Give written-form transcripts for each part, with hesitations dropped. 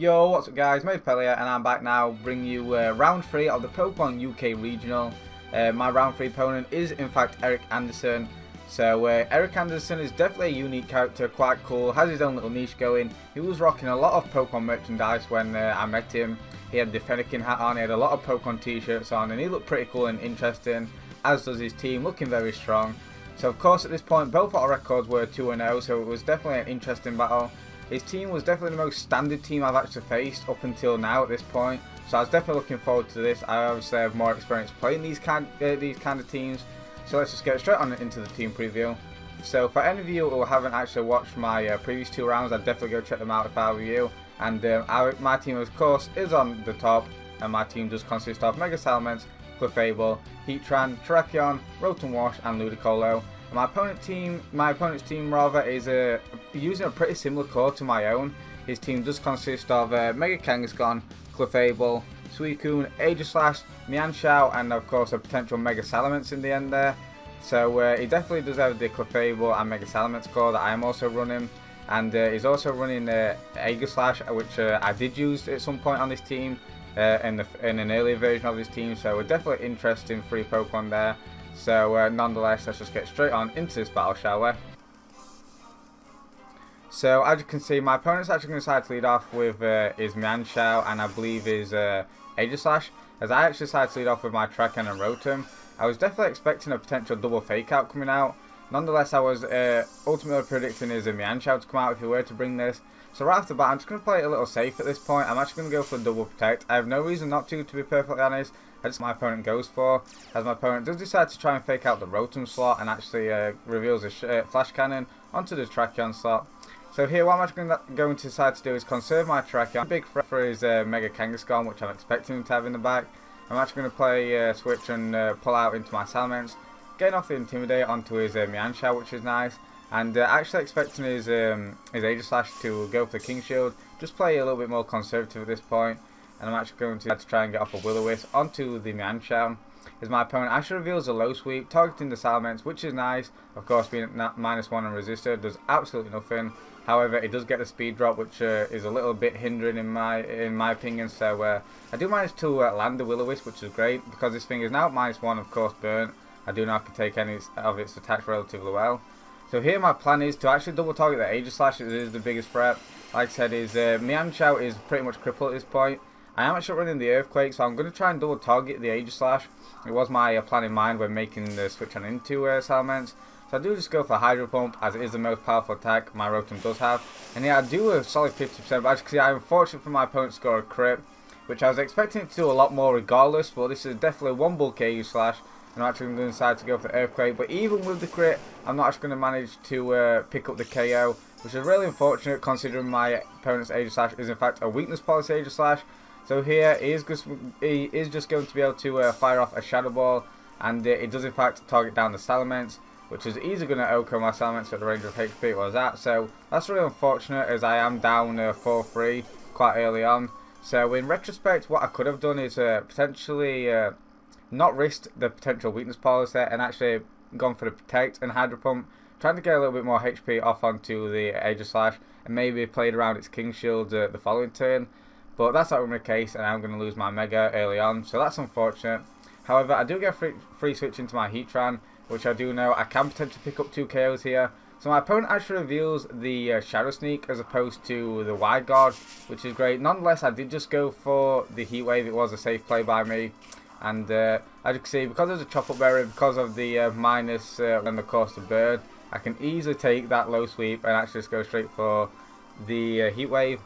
Yo, what's up guys, my Pellier, and I'm back now bringing you round 3 of the Pokemon UK Regional. My round 3 opponent is in fact Erik Anderson. So Erik Anderson is definitely a unique character, quite cool, has his own little niche going. He was rocking a lot of Pokemon merchandise when I met him. He had the Fennekin hat on, he had a lot of Pokemon t-shirts on, and he looked pretty cool and interesting, as does his team, looking very strong. So of course at this point both our records were 2-0, so it was definitely an interesting battle. His team was definitely the most standard team I've actually faced up until now at this point, so I was definitely looking forward to this. I obviously have more experience playing these kind of teams, so let's just get straight on into the team preview. So for any of you who haven't actually watched my previous 2 rounds, I'd definitely go check them out if I were you. And my team of course is on the top, and my team does consist of Mega Salamence, Clefable, Heatran, Terrakion, Rotom Wash and Ludicolo. My opponent's team is using a pretty similar core to my own. His team does consist of Mega Kangaskhan, Clefable, Suicune, Aegislash, Mienshao, and of course a potential Mega Salamence in the end there. So he definitely does have the Clefable and Mega Salamence core that I am also running, and he's also running Aegislash, which I did use at some point on this team in an earlier version of this team. So we're definitely interesting 3 Pokemon there. So nonetheless, let's just get straight on into this battle, shall we? So as you can see, my opponent's actually going to decide to lead off with his Mienshao and I believe his Aegislash, as I actually decided to lead off with my Terrakion and Rotom. I was definitely expecting a potential double fake out coming out. Nonetheless, I was ultimately predicting his Mienshao to come out if he were to bring this. So right off the bat, I'm just going to play it a little safe at this point. I'm actually going to go for a double protect. I have no reason not to be perfectly honest. That's what my opponent goes for, as my opponent does decide to try and fake out the Rotom slot and actually reveals a Flash Cannon onto the Terrakion slot. So here what I'm actually going to decide to do is conserve my Terrakion. Big threat for his Mega Kangaskhan, which I'm expecting him to have in the back. I'm actually going to play Switch and pull out into my Salamence, getting off the Intimidate onto his Mienshao, which is nice. And actually expecting his Aegislash to go for the King Shield, just play a little bit more conservative at this point. And I'm actually going to try and get off a Will-O-Wisp onto the Mienshao. As my opponent actually reveals a low sweep, targeting the Salamence, which is nice. Of course, being at -1 and resisted does absolutely nothing. However, it does get the speed drop, which is a little bit hindering in my opinion. So I do manage to land the Will-O-Wisp, which is great, because this thing is now at -1, of course, burnt. I do not have to take any of its attacks relatively well. So here my plan is to actually double target the Aegislash. It is the biggest threat. Like I said, his Mienshao is pretty much crippled at this point. I am actually running the Earthquake, so I'm going to try and double target the Aegislash. It was my plan in mind when making the switch on into Salamence. So I do just go for Hydro Pump, as it is the most powerful attack my Rotom does have. And yeah, I do a solid 50%, but as you can see, I'm fortunate for my opponent to score a crit, which I was expecting it to do a lot more regardless, but this is definitely one bulk Aegislash. And I'm actually going to decide to go for Earthquake, but even with the crit, I'm not actually going to manage to pick up the KO, which is really unfortunate considering my opponent's Aegislash is in fact a weakness policy Aegislash. So here he is just going to be able to fire off a Shadow Ball, and it does in fact target down the Salamence, which is easily going to OHKO my Salamence at the range of HP it was at. So that's really unfortunate, as I am down 4-3 quite early on. So in retrospect, what I could have done is potentially not risked the potential weakness policy and actually gone for the Protect and Hydro Pump, trying to get a little bit more HP off onto the Aegislash and maybe played around its King Shield the following turn. But that's not really the case, and I'm going to lose my Mega early on, so that's unfortunate. However, I do get free switch into my Heatran, which I do know I can potentially pick up 2 KOs here. So my opponent actually reveals the Shadow Sneak as opposed to the Wide Guard, which is great. Nonetheless, I did just go for the Heat Wave. It was a safe play by me. And as you can see, because there's a Chop Up Berry, because of the minus and of course the Bird, I can easily take that low sweep and actually just go straight for the Heat Wave.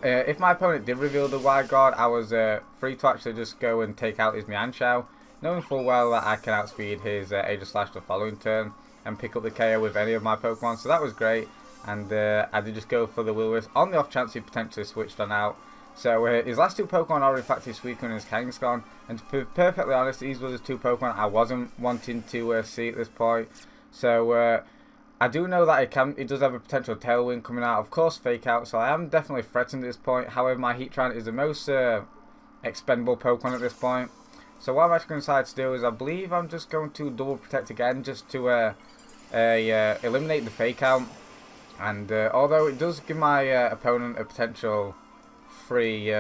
If my opponent did reveal the Wide Guard, I was free to actually just go and take out his Mienshao, knowing full well that I can outspeed his Aegislash the following turn and pick up the KO with any of my Pokemon, so that was great. And I did just go for the Will-O-Wisp on the off chance he potentially switched on out. So his last 2 Pokemon are in fact his Suicune and his Kangaskhan, and to be perfectly honest, these were the 2 Pokemon I wasn't wanting to see at this point. So I do know that it does have a potential Tailwind coming out, of course Fake Out, so I am definitely threatened at this point. However, my Heatran is the most expendable Pokemon at this point. So what I'm actually going to decide to do is I believe I'm just going to double protect again, just to eliminate the Fake Out. And although it does give my opponent a potential free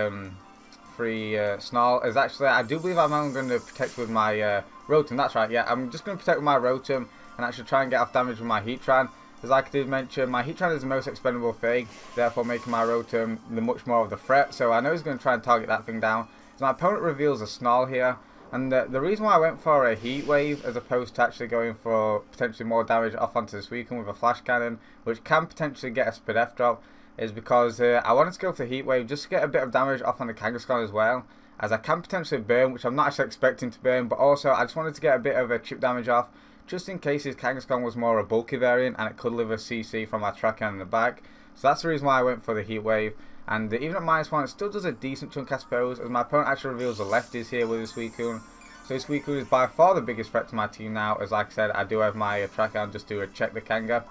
snarl. As actually, I do believe I'm only going to protect with my Rotom. That's right, yeah, I'm just going to protect with my Rotom and actually try and get off damage with my Heatran. As like I did mention, my Heatran is the most expendable thing, therefore making my Rotom the much more of the threat. So I know he's going to try and target that thing down. So my opponent reveals a Snarl here. And the reason why I went for a Heat Wave as opposed to actually going for potentially more damage off onto the Suicune with a Flash Cannon, which can potentially get a Spadef drop, is because I wanted to go for Heat Wave just to get a bit of damage off on the Kangaskhan as well, as I can potentially burn, which I'm not actually expecting to burn, but also I just wanted to get a bit of a chip damage off, just in case his Kangaskhan was more a bulky variant and it could live a CC from my Trakan in the back. So that's the reason why I went for the Heat Wave. And even at -1, it still does a decent chunk, I suppose, as my opponent actually reveals the lefties here with his Suicune. So his Suicune is by far the biggest threat to my team now, as like I said, I do have my Trakan just to check the Kanga.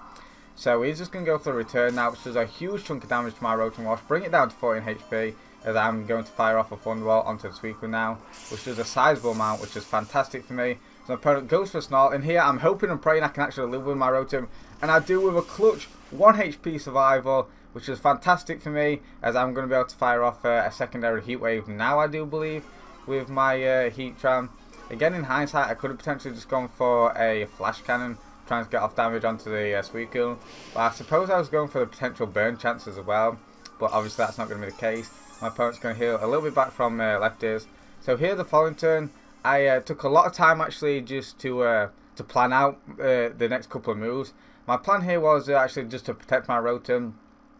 So he's just going to go for the return now, which does a huge chunk of damage to my Rotom Wash, bring it down to 14 HP, as I'm going to fire off a Thunderbolt onto the Suicune now, which does a sizable amount, which is fantastic for me. So my opponent goes for a Snarl, and here I'm hoping and praying I can actually live with my Rotom, and I do with a clutch 1 HP survival, which is fantastic for me, as I'm going to be able to fire off a secondary Heat Wave now, I do believe, with my Heatran. Again, in hindsight, I could have potentially just gone for a Flash Cannon, trying to get off damage onto the Suicune, but I suppose I was going for the potential burn chances as well, but obviously that's not going to be the case. My opponent's going to heal a little bit back from left ears. So here the following turn, I took a lot of time actually just to plan out the next couple of moves. My plan here was actually just to protect my Rotom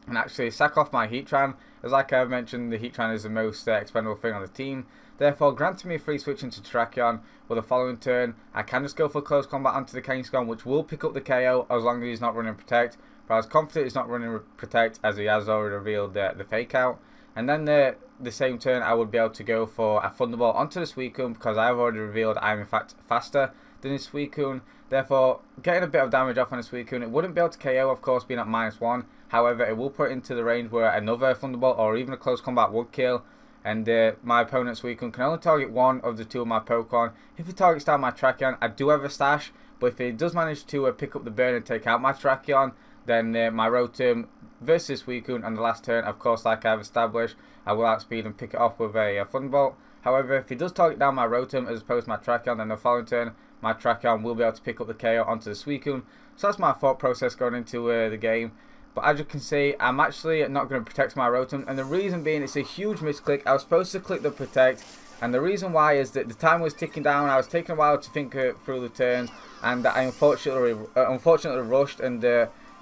and actually sack off my Heatran, as like I mentioned, the Heatran is the most expendable thing on the team. Therefore, granting me a free switch into Terrakion, with the following turn, I can just go for close combat onto the Kangaskhan, which will pick up the KO as long as he's not running Protect. But I was confident he's not running Protect, as he has already revealed the Fake Out. And then the same turn, I would be able to go for a Thunderbolt onto the Suicune, because I have already revealed I'm in fact faster than his Suicune. Therefore, getting a bit of damage off on his Suicune, it wouldn't be able to KO, of course, being at -1. However, it will put it into the range where another Thunderbolt or even a close combat would kill. And my opponent's Suicune can only target one of the two of my Pokemon. If he targets down my Tracheon, I do have a stash, but if he does manage to pick up the burn and take out my Tracheon, then my Rotom versus Suicune on the last turn, of course, like I've established, I will outspeed and pick it off with a Thunderbolt. However, if he does target down my Rotom as opposed to my Tracheon, then the following turn, my Tracheon will be able to pick up the KO onto the Suicune. So that's my thought process going into the game. But as you can see, I'm actually not going to protect my Rotom, and the reason being, it's a huge misclick. I was supposed to click the protect, and the reason why is that the time was ticking down. I was taking a while to think through the turns, and I unfortunately rushed and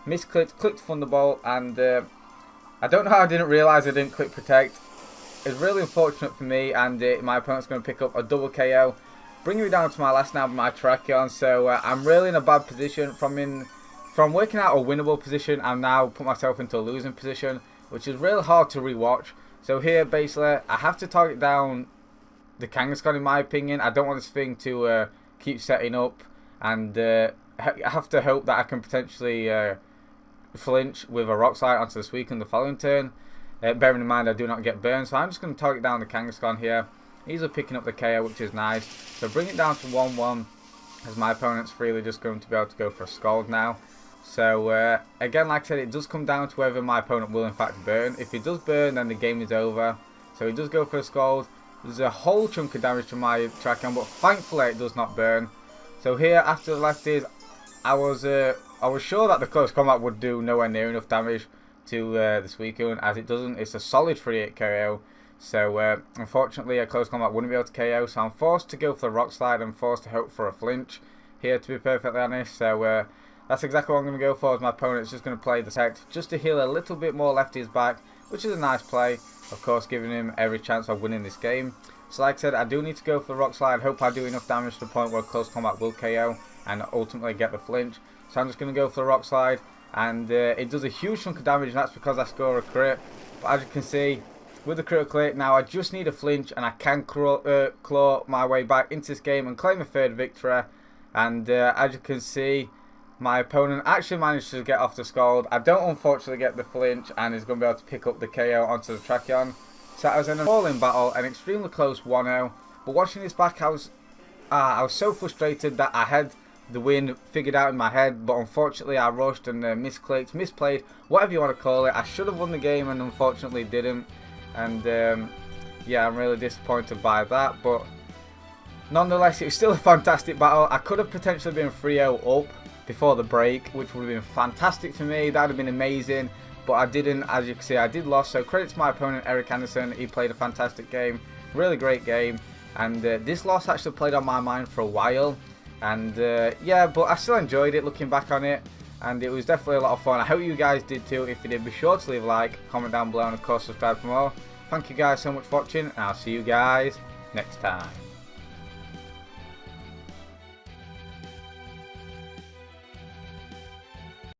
misclicked, clicked Thunderbolt, and I don't know how I didn't realise I didn't click protect. It's really unfortunate for me, and my opponent's going to pick up a double KO, bringing me down to my last now with my Terrakion. So I'm really in a bad position. From working out a winnable position, I'm now put myself into a losing position, which is really hard to rewatch. So here, basically, I have to target down the Kangaskhan, in my opinion. I don't want this thing to keep setting up, and I have to hope that I can potentially flinch with a Rock Slide onto the Suicune the following turn. Bearing in mind I do not get burned, so I'm just going to target down the Kangaskhan here. Easily picking up the KO, which is nice. So bring it down to 1-1, as my opponent's freely just going to be able to go for a Scald now. So again, like I said, it does come down to whether my opponent will in fact burn. If he does burn, then the game is over. So he does go for a Scald. There's a whole chunk of damage to my Trakan, but thankfully it does not burn. So here, after the lefties, I was sure that the close combat would do nowhere near enough damage to the Suicune, as it doesn't. It's a solid 3-8 KO. So unfortunately, a close combat wouldn't be able to KO. So I'm forced to go for the Rock Slide and forced to hope for a flinch here, to be perfectly honest. So that's exactly what I'm going to go for, as my opponent's just going to play the Protect just to heal a little bit more lefties back, which is a nice play, of course, giving him every chance of winning this game. So like I said, I do need to go for the Rock Slide. Hope I do enough damage to the point where close combat will KO and ultimately get the flinch. So I'm just going to go for the Rock Slide, and it does a huge chunk of damage, and that's because I score a crit. But as you can see, with the critical hit, now I just need a flinch, and I can claw my way back into this game and claim a third victory. And as you can see, my opponent actually managed to get off the Scald. I don't unfortunately get the flinch, and is going to be able to pick up the KO onto the Tracheon. So I was in an all-in battle, an extremely close 1-0. But watching this back, I was so frustrated that I had the win figured out in my head, but unfortunately I rushed and misclicked, misplayed, whatever you want to call it. I should have won the game and unfortunately didn't. and yeah, I'm really disappointed by that, but nonetheless, it was still a fantastic battle. I could have potentially been 3-0 up before the break, which would have been fantastic for me. That would have been amazing, but I didn't. As you can see, I did lose, so credit to my opponent, Erik Anderson. He played a fantastic game, really great game, and this loss actually played on my mind for a while, and yeah, but I still enjoyed it looking back on it, and it was definitely a lot of fun. I hope you guys did too. If you did, be sure to leave a like, comment down below, and of course subscribe for more. Thank you guys so much for watching, and I'll see you guys next time.